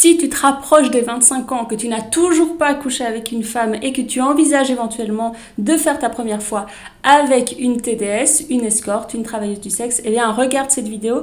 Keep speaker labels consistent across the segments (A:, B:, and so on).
A: Si tu te rapproches des 25 ans, que tu n'as toujours pas couché avec une femme et que tu envisages éventuellement de faire ta première fois avec une TDS, une escorte, une travailleuse du sexe, eh bien regarde cette vidéo.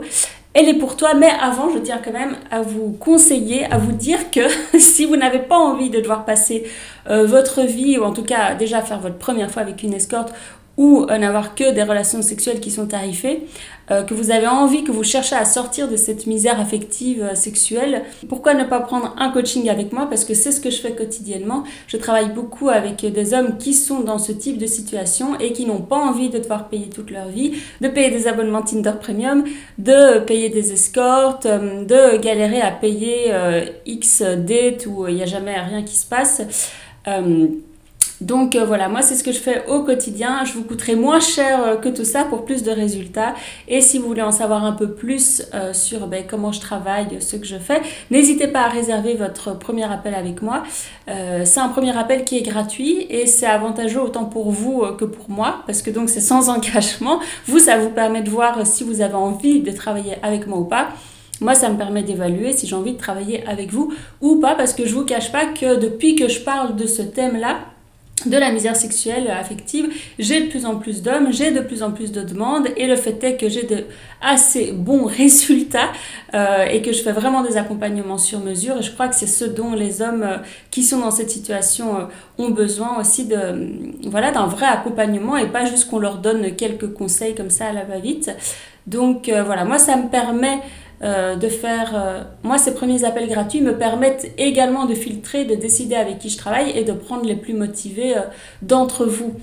A: Elle est pour toi, mais avant, je tiens quand même à vous conseiller, à vous dire que si vous n'avez pas envie de devoir passer votre vie, ou en tout cas déjà faire votre première fois avec une escorte, ou n'avoir que des relations sexuelles qui sont tarifées, que vous avez envie, que vous cherchez à sortir de cette misère affective sexuelle, pourquoi ne pas prendre un coaching avec moi? Parce que c'est ce que je fais quotidiennement. Je travaille beaucoup avec des hommes qui sont dans ce type de situation et qui n'ont pas envie de devoir payer toute leur vie, de payer des abonnements Tinder Premium, de payer des escortes, de galérer à payer X dates où il n'y a jamais rien qui se passe. Donc voilà, moi c'est ce que je fais au quotidien. Je vous coûterai moins cher que tout ça pour plus de résultats. Et si vous voulez en savoir un peu plus sur comment je travaille, ce que je fais, n'hésitez pas à réserver votre premier appel avec moi. C'est un premier appel qui est gratuit et c'est avantageux autant pour vous que pour moi, parce que donc c'est sans engagement. Vous, ça vous permet de voir si vous avez envie de travailler avec moi ou pas. Moi, ça me permet d'évaluer si j'ai envie de travailler avec vous ou pas, parce que je vous cache pas que depuis que je parle de ce thème-là, de la misère sexuelle affective, j'ai de plus en plus d'hommes, j'ai de plus en plus de demandes et le fait est que j'ai de assez bons résultats et que je fais vraiment des accompagnements sur mesure et je crois que c'est ce dont les hommes qui sont dans cette situation ont besoin aussi d'un vrai accompagnement et pas juste qu'on leur donne quelques conseils comme ça à la va-vite. Donc voilà, moi ça me permet de faire... moi, ces premiers appels gratuits me permettent également de filtrer, de décider avec qui je travaille et de prendre les plus motivés d'entre vous.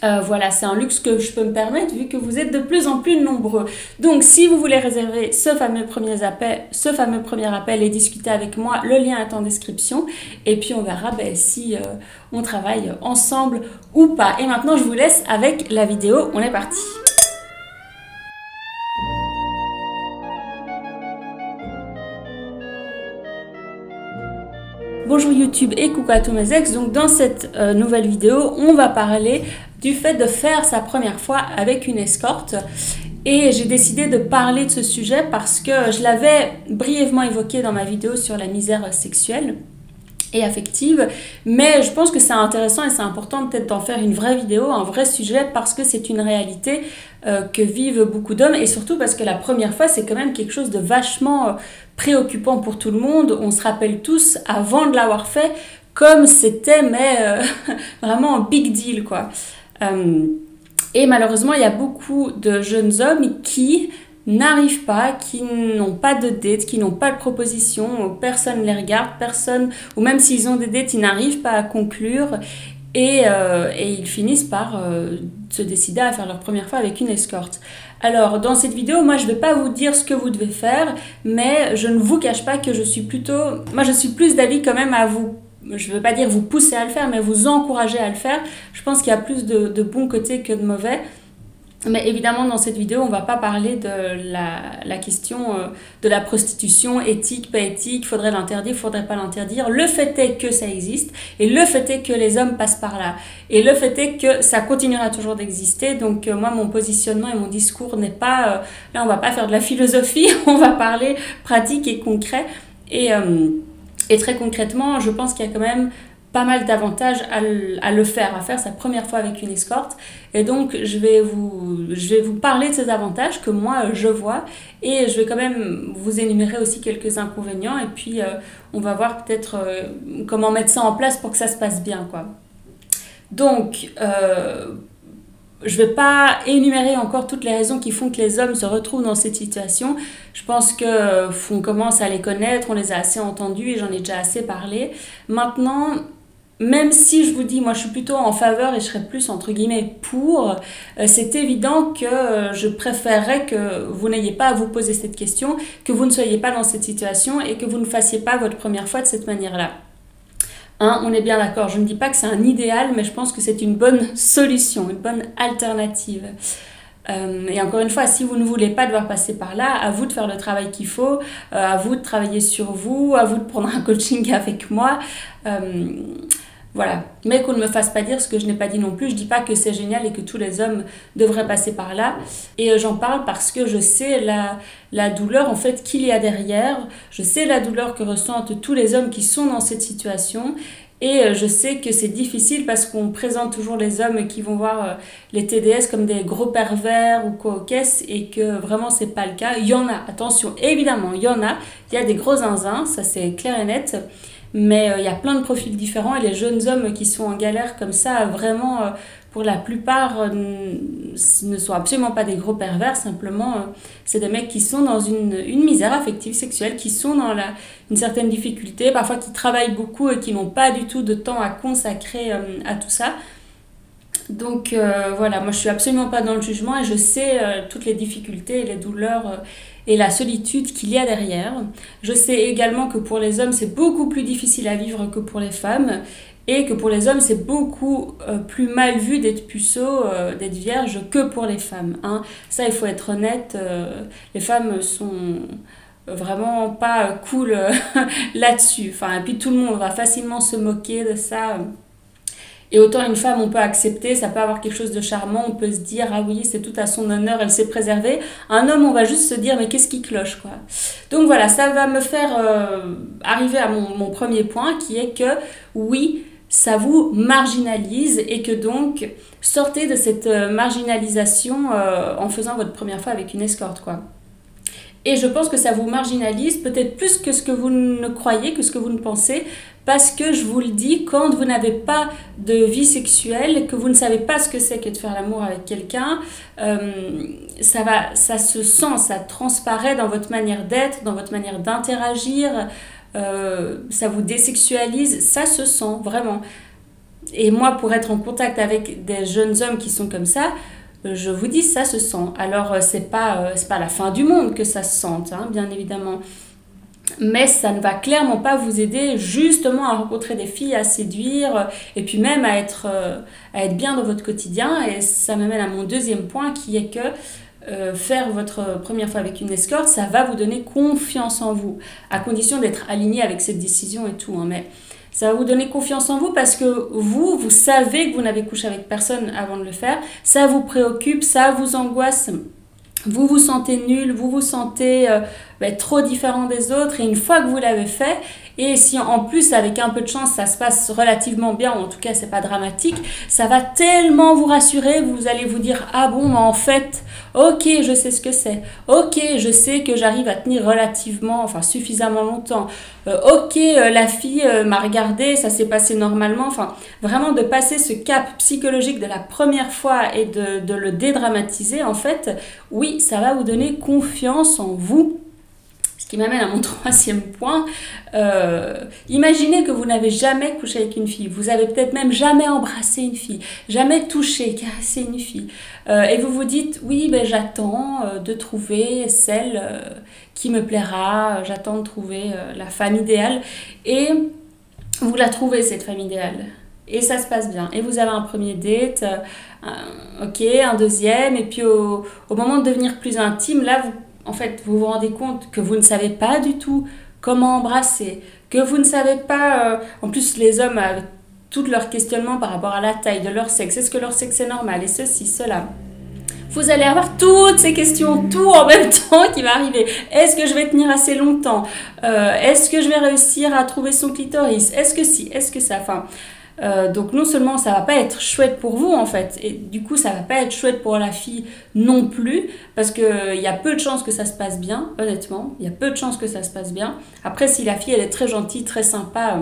A: Voilà, c'est un luxe que je peux me permettre vu que vous êtes de plus en plus nombreux. Donc, si vous voulez réserver ce fameux premier appel et discuter avec moi, le lien est en description. Et puis, on verra si on travaille ensemble ou pas. Et maintenant, je vous laisse avec la vidéo. On est parti. Bonjour YouTube et coucou à tous mes ex. Donc dans cette nouvelle vidéo, on va parler du fait de faire sa première fois avec une escorte. Et j'ai décidé de parler de ce sujet parce que je l'avais brièvement évoqué dans ma vidéo sur la misère sexuelle et affective, mais je pense que c'est intéressant et c'est important peut-être d'en faire une vraie vidéo, un vrai sujet, parce que c'est une réalité que vivent beaucoup d'hommes et surtout parce que la première fois c'est quand même quelque chose de vachement préoccupant pour tout le monde. On se rappelle tous avant de l'avoir fait comme c'était vraiment un big deal quoi. Et malheureusement il y a beaucoup de jeunes hommes qui n'arrivent pas, qui n'ont pas de date, qui n'ont pas de proposition, personne ne les regarde, personne, ou même s'ils ont des dates, ils n'arrivent pas à conclure et ils finissent par se décider à faire leur première fois avec une escorte. Alors dans cette vidéo, moi je ne vais pas vous dire ce que vous devez faire, mais je ne vous cache pas que je suis plus d'avis quand même à vous, je ne veux pas dire vous pousser à le faire, mais vous encourager à le faire. Je pense qu'il y a plus de bons côtés que de mauvais. Mais évidemment, dans cette vidéo, on ne va pas parler de la question de la prostitution, éthique, pas éthique, faudrait l'interdire, faudrait pas l'interdire. Le fait est que ça existe et le fait est que les hommes passent par là. Et le fait est que ça continuera toujours d'exister. Donc moi, mon positionnement et mon discours n'est pas... là, on ne va pas faire de la philosophie, on va parler pratique et concret. Et très concrètement, je pense qu'il y a quand même pas mal d'avantages à le faire, à faire sa première fois avec une escorte. Et donc, je vais vous parler de ces avantages que moi, je vois. Et je vais quand même vous énumérer aussi quelques inconvénients. Et puis, on va voir peut-être comment mettre ça en place pour que ça se passe bien, quoi. Donc, je ne vais pas énumérer encore toutes les raisons qui font que les hommes se retrouvent dans cette situation. Je pense qu'on commence à les connaître, on les a assez entendus et j'en ai déjà assez parlé. Maintenant, même si je vous dis, moi je suis plutôt en faveur et je serais plus entre guillemets pour, c'est évident que je préférerais que vous n'ayez pas à vous poser cette question, que vous ne soyez pas dans cette situation et que vous ne fassiez pas votre première fois de cette manière-là. Hein, on est bien d'accord, je ne dis pas que c'est un idéal, mais je pense que c'est une bonne solution, une bonne alternative. Et encore une fois, si vous ne voulez pas devoir passer par là, à vous de faire le travail qu'il faut, à vous de travailler sur vous, à vous de prendre un coaching avec moi. Voilà. Mais qu'on ne me fasse pas dire ce que je n'ai pas dit non plus. Je dis pas que c'est génial et que tous les hommes devraient passer par là. Et j'en parle parce que je sais la douleur en fait qu'il y a derrière. Je sais la douleur que ressentent tous les hommes qui sont dans cette situation. Et je sais que c'est difficile parce qu'on présente toujours les hommes qui vont voir les TDS comme des gros pervers ou quoi aux caisses et que vraiment c'est pas le cas. Il y en a, attention, évidemment, il y en a. Il y a des gros zinzins, ça c'est clair et net. Mais il y a plein de profils différents et les jeunes hommes qui sont en galère comme ça, vraiment, pour la plupart, ne sont absolument pas des gros pervers. Simplement, c'est des mecs qui sont dans une misère affective, sexuelle, qui sont dans une certaine difficulté, parfois qui travaillent beaucoup et qui n'ont pas du tout de temps à consacrer à tout ça. Donc voilà, moi je suis absolument pas dans le jugement et je sais toutes les difficultés et les douleurs et la solitude qu'il y a derrière. Je sais également que pour les hommes c'est beaucoup plus difficile à vivre que pour les femmes et que pour les hommes c'est beaucoup plus mal vu d'être puceau, d'être vierge que pour les femmes. Hein. Ça il faut être honnête, les femmes sont vraiment pas cool là-dessus. Enfin, et puis tout le monde va facilement se moquer de ça. Et autant une femme, on peut accepter, ça peut avoir quelque chose de charmant, on peut se dire, ah oui, c'est tout à son honneur, elle s'est préservée. Un homme, on va juste se dire, mais qu'est-ce qui cloche, quoi. Donc voilà, ça va me faire arriver à mon premier point, qui est que, oui, ça vous marginalise et que donc, sortez de cette marginalisation en faisant votre première fois avec une escorte, quoi. Et je pense que ça vous marginalise peut-être plus que ce que vous ne croyez, que ce que vous ne pensez, parce que je vous le dis, quand vous n'avez pas de vie sexuelle, que vous ne savez pas ce que c'est que de faire l'amour avec quelqu'un, ça se sent, ça transparaît dans votre manière d'être, dans votre manière d'interagir, ça vous désexualise, ça se sent vraiment. Et moi, pour être en contact avec des jeunes hommes qui sont comme ça, je vous dis, ça se sent. Alors, c'est pas la fin du monde que ça se sente, hein, bien évidemment. Mais ça ne va clairement pas vous aider justement à rencontrer des filles, à séduire et puis même à être bien dans votre quotidien. Et ça m'amène à mon deuxième point qui est que faire votre première fois avec une escorte, ça va vous donner confiance en vous, à condition d'être aligné avec cette décision et tout. Hein, mais ça va vous donner confiance en vous parce que vous savez que vous n'avez couché avec personne avant de le faire. Ça vous préoccupe, ça vous angoisse. Vous vous sentez nul, vous vous sentez trop différent des autres et une fois que vous l'avez fait, et si en plus avec un peu de chance ça se passe relativement bien, ou en tout cas c'est pas dramatique, ça va tellement vous rassurer, vous allez vous dire ah bon en fait ok je sais ce que c'est, ok je sais que j'arrive à tenir relativement, enfin suffisamment longtemps, ok la fille m'a regardé, ça s'est passé normalement, enfin vraiment de passer ce cap psychologique de la première fois et de le dédramatiser en fait, oui ça va vous donner confiance en vous. Ce qui m'amène à mon troisième point. Imaginez que vous n'avez jamais couché avec une fille. Vous avez peut-être même jamais embrassé une fille, jamais touché, caressé une fille. Et vous vous dites, oui, ben, j'attends de trouver celle qui me plaira, j'attends de trouver la femme idéale. Et vous la trouvez, cette femme idéale. Et ça se passe bien. Et vous avez un premier date, ok, un deuxième. Et puis au moment de devenir plus intime, là, vous vous rendez compte que vous ne savez pas du tout comment embrasser, que vous ne savez pas... en plus, les hommes, avec tous leurs questionnements par rapport à la taille de leur sexe, est-ce que leur sexe est normal, et ceci, cela. Vous allez avoir toutes ces questions, tout en même temps qui va arriver. Est-ce que je vais tenir assez longtemps? Est-ce que je vais réussir à trouver son clitoris? Est-ce que si? Est-ce que ça? Enfin... donc non seulement ça va pas être chouette pour vous en fait, et du coup ça va pas être chouette pour la fille non plus, parce que il y a peu de chances que ça se passe bien, honnêtement, il y a peu de chances que ça se passe bien. Après si la fille elle est très gentille, très sympa,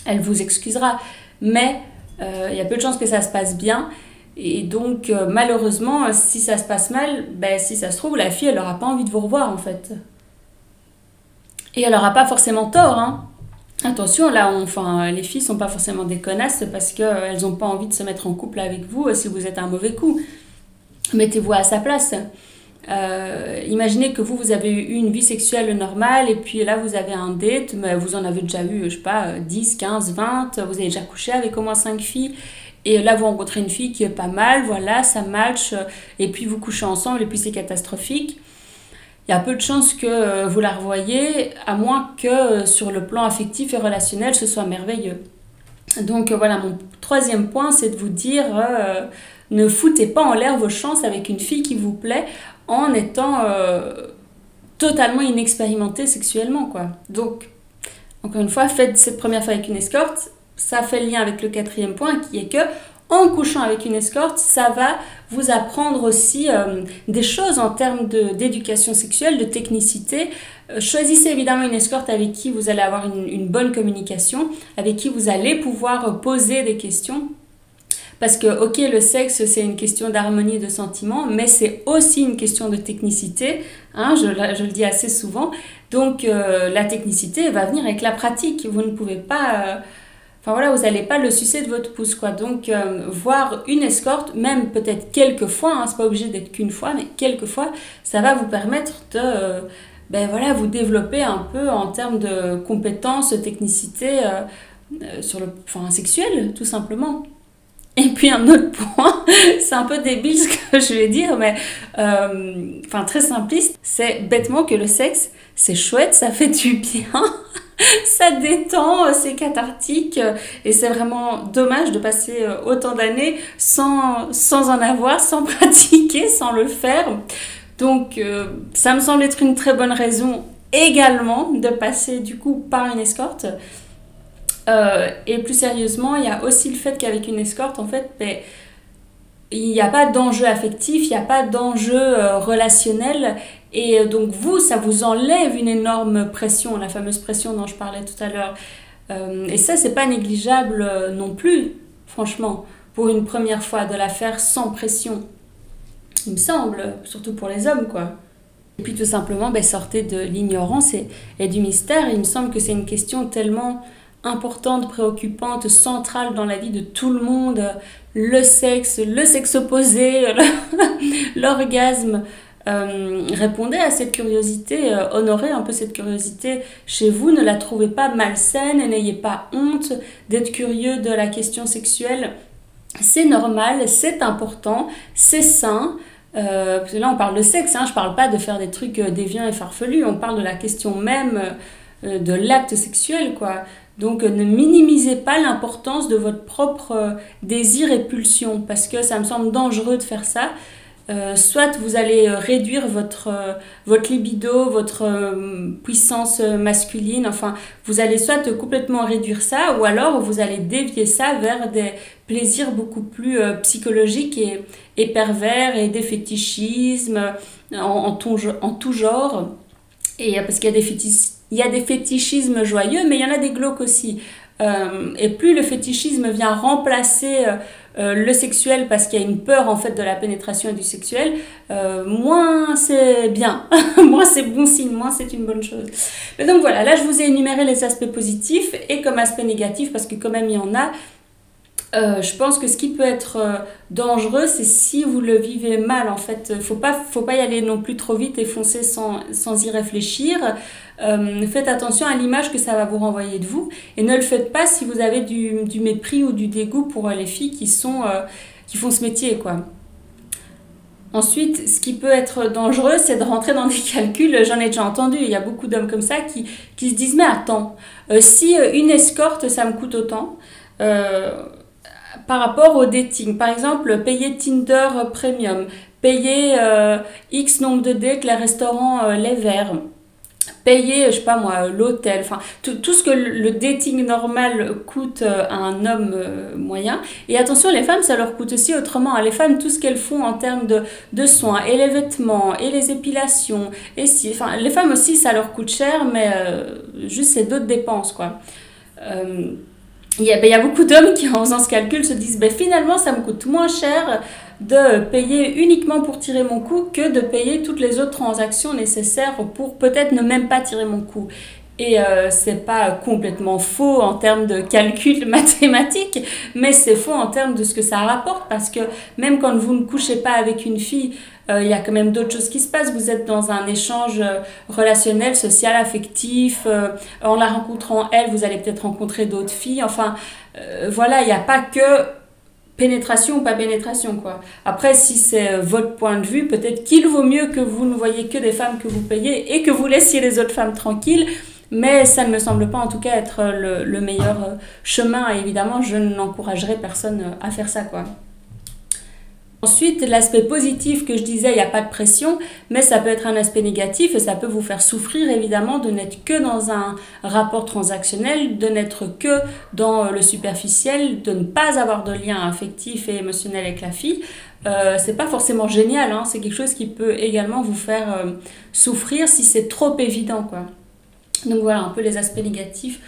A: elle vous excusera, mais il y a peu de chances que ça se passe bien, et donc malheureusement si ça se passe mal, ben, si ça se trouve la fille elle aura pas envie de vous revoir en fait, et elle aura pas forcément tort, hein. Attention, là, les filles sont pas forcément des connasses parce qu'elles n'ont pas envie de se mettre en couple avec vous si vous êtes un mauvais coup. Mettez-vous à sa place. Imaginez que vous avez eu une vie sexuelle normale et puis là, vous avez un date, mais vous en avez déjà eu, je sais pas, 10, 15, 20, vous avez déjà couché avec au moins 5 filles. Et là, vous rencontrez une fille qui est pas mal, voilà, ça match, et puis vous couchez ensemble et puis c'est catastrophique. Il y a peu de chances que vous la revoyiez, à moins que sur le plan affectif et relationnel, ce soit merveilleux. Donc voilà, mon troisième point, c'est de vous dire, ne foutez pas en l'air vos chances avec une fille qui vous plaît en étant totalement inexpérimenté sexuellement, quoi. Donc, encore une fois, faites cette première fois avec une escorte. Ça fait le lien avec le quatrième point qui est que, en couchant avec une escorte, ça va vous apprendre aussi des choses en termes d'éducation sexuelle, de technicité. Choisissez évidemment une escorte avec qui vous allez avoir une bonne communication, avec qui vous allez pouvoir poser des questions. Parce que, ok, le sexe, c'est une question d'harmonie et de sentiment, mais c'est aussi une question de technicité, hein, je le dis assez souvent. Donc, la technicité va venir avec la pratique. Vous ne pouvez pas... Enfin voilà, vous n'allez pas le sucer de votre pouce, quoi. Donc, voir une escorte, même peut-être quelques fois, hein, c'est pas obligé d'être qu'une fois, mais quelques fois, ça va vous permettre de... voilà, vous développer un peu en termes de compétences, technicité sur le point sexuel, tout simplement. Et puis un autre point, c'est un peu débile ce que je vais dire, mais très simpliste, c'est bêtement que le sexe, c'est chouette, ça fait du bien, ça détend, c'est cathartique, et c'est vraiment dommage de passer autant d'années sans en avoir, sans pratiquer, sans le faire. Donc ça me semble être une très bonne raison également de passer du coup par une escorte. Et plus sérieusement, il y a aussi le fait qu'avec une escorte, en fait, il n'y a pas d'enjeu affectif, il n'y a pas d'enjeu relationnel. Et donc vous, ça vous enlève une énorme pression, la fameuse pression dont je parlais tout à l'heure. Et ça, c'est pas négligeable non plus, franchement, pour une première fois, de la faire sans pression. Il me semble, surtout pour les hommes, quoi. Et puis tout simplement, sortez de l'ignorance et du mystère. Il me semble que c'est une question tellement importante, préoccupante, centrale dans la vie de tout le monde, le sexe opposé, l'orgasme. Répondez à cette curiosité, honorez un peu cette curiosité chez vous, ne la trouvez pas malsaine et n'ayez pas honte d'être curieux de la question sexuelle. C'est normal, c'est important, c'est sain. Parce que là on parle de sexe, hein, je parle pas de faire des trucs déviants et farfelus, on parle de la question même de l'acte sexuel, quoi. Donc ne minimisez pas l'importance de votre propre désir et pulsion, parce que ça me semble dangereux de faire ça. Soit vous allez réduire votre libido, votre puissance masculine, enfin vous allez soit complètement réduire ça, ou alors vous allez dévier ça vers des plaisirs beaucoup plus psychologiques et pervers, et des fétichismes en tout genre. Et parce qu'il y a des fétichismes joyeux, mais il y en a des glauques aussi. Et plus le fétichisme vient remplacer le sexuel, parce qu'il y a une peur en fait de la pénétration et du sexuel, moins c'est bien, moins c'est bon signe, moins c'est une bonne chose. Mais donc voilà, là je vous ai énuméré les aspects positifs et comme aspect négatif, parce que quand même il y en a. Je pense que ce qui peut être dangereux, c'est si vous le vivez mal, en fait. Faut pas y aller non plus trop vite et foncer sans y réfléchir. Faites attention à l'image que ça va vous renvoyer de vous, et ne le faites pas si vous avez du mépris ou du dégoût pour les filles qui font ce métier, quoi. Ensuite, ce qui peut être dangereux, c'est de rentrer dans des calculs. J'en ai déjà entendu, il y a beaucoup d'hommes comme ça qui se disent « Mais attends, si une escorte, ça me coûte autant par rapport au dating, par exemple, payer Tinder Premium, payer X nombre de dates, les restaurants, les verres, payer, je sais pas moi, l'hôtel, enfin tout ce que le dating normal coûte à un homme moyen. Et attention, les femmes, ça leur coûte aussi autrement. Les femmes, tout ce qu'elles font en termes de soins, et les vêtements, et les épilations, les femmes aussi, ça leur coûte cher, mais juste c'est d'autres dépenses, quoi. Il y a beaucoup d'hommes qui, en faisant ce calcul, se disent finalement, ça me coûte moins cher de payer uniquement pour tirer mon coup que de payer toutes les autres transactions nécessaires pour peut-être ne même pas tirer mon coup. Et c'est pas complètement faux en termes de calcul mathématique, mais c'est faux en termes de ce que ça rapporte, parce que même quand vous ne couchez pas avec une fille, il y a quand même d'autres choses qui se passent. Vous êtes dans un échange relationnel, social, affectif. En la rencontrant, elle, vous allez peut-être rencontrer d'autres filles. Enfin, voilà, il n'y a pas que pénétration ou pas pénétration, quoi. Après, si c'est votre point de vue, peut-être qu'il vaut mieux que vous ne voyez que des femmes que vous payez et que vous laissiez les autres femmes tranquilles. Mais ça ne me semble pas en tout cas être le meilleur chemin. Et évidemment, je n'encouragerai personne à faire ça, quoi. Ensuite, l'aspect positif que je disais, il n'y a pas de pression, mais ça peut être un aspect négatif et ça peut vous faire souffrir évidemment de n'être que dans un rapport transactionnel, de n'être que dans le superficiel, de ne pas avoir de lien affectif et émotionnel avec la fille. C'est pas forcément génial, hein, c'est quelque chose qui peut également vous faire souffrir si c'est trop évident, quoi. Donc voilà un peu les aspects négatifs.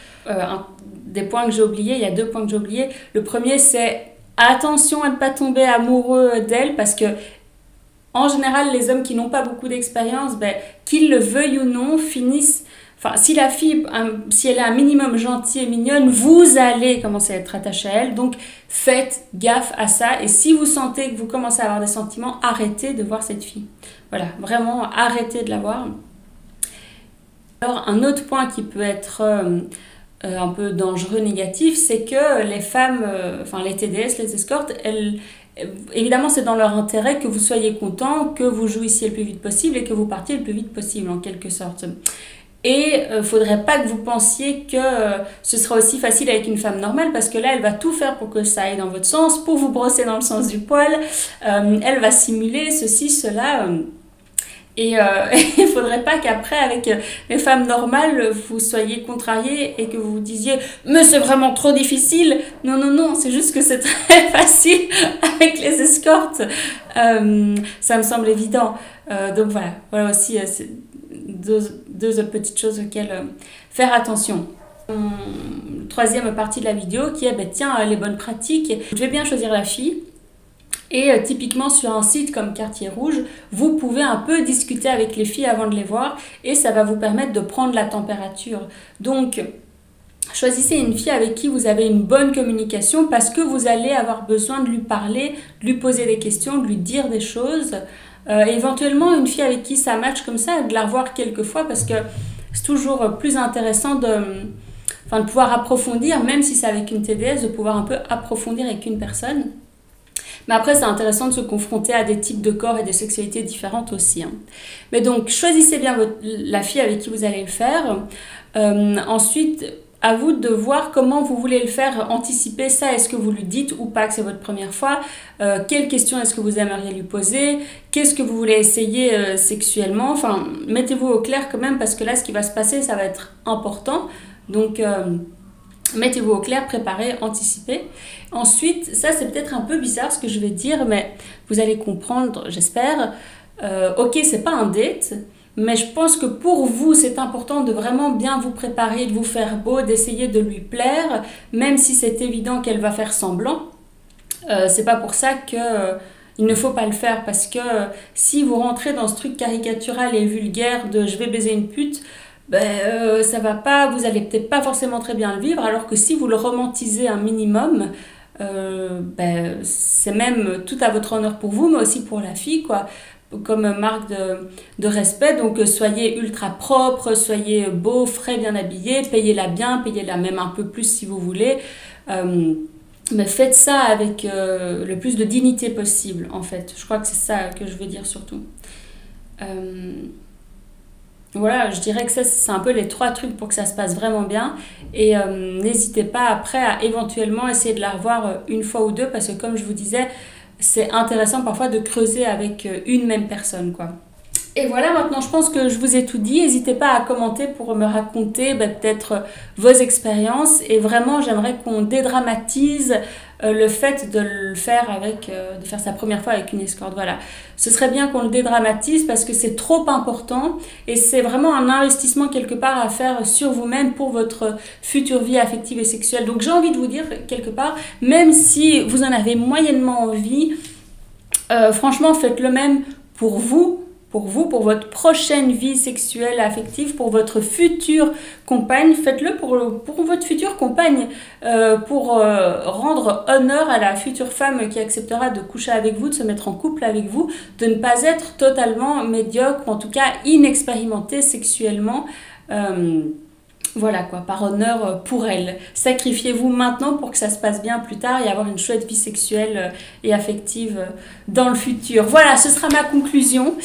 A: Des points que j'ai oubliés, il y a 2 points que j'ai oubliés. Le premier, c'est attention à ne pas tomber amoureux d'elle parce que, en général, les hommes qui n'ont pas beaucoup d'expérience, qu'ils le veuillent ou non, finissent. Enfin, si la fille, si elle est un minimum gentille et mignonne, vous allez commencer à être attaché à elle. Donc, faites gaffe à ça. Et si vous sentez que vous commencez à avoir des sentiments, arrêtez de voir cette fille. Voilà, vraiment, arrêtez de la voir. Alors, un autre point qui peut être un peu dangereux, négatif, c'est que les femmes, enfin les TDS, les escortes, évidemment c'est dans leur intérêt que vous soyez content, que vous jouissiez le plus vite possible et que vous partiez le plus vite possible en quelque sorte. Et faudrait pas que vous pensiez que ce sera aussi facile avec une femme normale parce que là elle va tout faire pour que ça aille dans votre sens, pour vous brosser dans le sens du poil, elle va simuler ceci, cela... Et il ne faudrait pas qu'après, avec les femmes normales, vous soyez contrariés et que vous vous disiez « Mais c'est vraiment trop difficile !» Non, non, non, c'est juste que c'est très facile avec les escortes. Ça me semble évident. Donc voilà aussi deux autres petites choses auxquelles faire attention. Troisième partie de la vidéo qui est tiens, les bonnes pratiques. Vous devez bien choisir la fille. Et typiquement sur un site comme Quartier Rouge, vous pouvez un peu discuter avec les filles avant de les voir et ça va vous permettre de prendre la température. Donc, choisissez une fille avec qui vous avez une bonne communication parce que vous allez avoir besoin de lui parler, de lui poser des questions, de lui dire des choses. Éventuellement, une fille avec qui ça match comme ça, de la revoir quelques fois parce que c'est toujours plus intéressant de pouvoir approfondir, même si c'est avec une TDS, de pouvoir un peu approfondir avec une personne. Mais après, c'est intéressant de se confronter à des types de corps et de sexualités différentes aussi. Hein. Mais donc, choisissez bien la fille avec qui vous allez le faire. Ensuite, à vous de voir comment vous voulez le faire, anticiper ça. Est-ce que vous lui dites ou pas que c'est votre première fois? Quelles questions est-ce que vous aimeriez lui poser? Qu'est-ce que vous voulez essayer sexuellement? Enfin, mettez-vous au clair quand même parce que là, ce qui va se passer, ça va être important. Donc... mettez-vous au clair, préparez, anticipez. Ensuite, ça c'est peut-être un peu bizarre ce que je vais dire, mais vous allez comprendre, j'espère. Ok, c'est pas un date, mais je pense que pour vous, c'est important de vraiment bien vous préparer, de vous faire beau, d'essayer de lui plaire, même si c'est évident qu'elle va faire semblant. C'est pas pour ça que... il ne faut pas le faire parce que si vous rentrez dans ce truc caricatural et vulgaire de « je vais baiser une pute », ça va pas, vous allez peut-être pas forcément très bien le vivre, alors que si vous le romantisez un minimum, c'est même tout à votre honneur pour vous, mais aussi pour la fille, quoi, comme marque de respect. Donc soyez ultra propre, soyez beau, frais, bien habillé, payez-la bien, payez-la même un peu plus si vous voulez. Mais faites ça avec le plus de dignité possible, en fait. Je crois que c'est ça que je veux dire surtout. Voilà, je dirais que ça, c'est un peu les 3 trucs pour que ça se passe vraiment bien. Et n'hésitez pas après à éventuellement essayer de la revoir une fois ou deux parce que comme je vous disais, c'est intéressant parfois de creuser avec une même personne, quoi. Et voilà, maintenant je pense que je vous ai tout dit. N'hésitez pas à commenter pour me raconter peut-être vos expériences. Et vraiment, j'aimerais qu'on dédramatise le fait de le faire de faire sa première fois avec une escorte. Voilà, ce serait bien qu'on le dédramatise parce que c'est trop important et c'est vraiment un investissement quelque part à faire sur vous-même pour votre future vie affective et sexuelle. Donc j'ai envie de vous dire quelque part, même si vous en avez moyennement envie, franchement faites-le même pour vous, pour votre prochaine vie sexuelle, affective, pour votre future compagne. Faites-le pour votre future compagne, pour rendre honneur à la future femme qui acceptera de coucher avec vous, de se mettre en couple avec vous, de ne pas être totalement médiocre, ou en tout cas inexpérimenté sexuellement. voilà quoi, par honneur pour elle. Sacrifiez-vous maintenant pour que ça se passe bien plus tard et avoir une chouette vie sexuelle et affective dans le futur. Voilà, ce sera ma conclusion.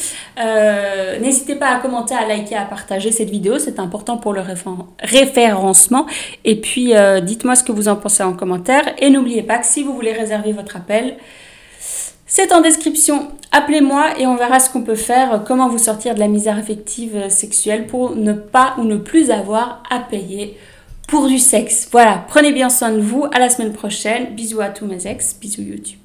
A: N'hésitez pas à commenter, à liker, à partager cette vidéo, c'est important pour le référencement. Et puis, dites-moi ce que vous en pensez en commentaire. Et n'oubliez pas que si vous voulez réserver votre appel, c'est en description. Appelez-moi et on verra ce qu'on peut faire, comment vous sortir de la misère affective sexuelle pour ne pas ou ne plus avoir à payer pour du sexe. Voilà, prenez bien soin de vous. À la semaine prochaine. Bisous à tous mes ex. Bisous YouTube.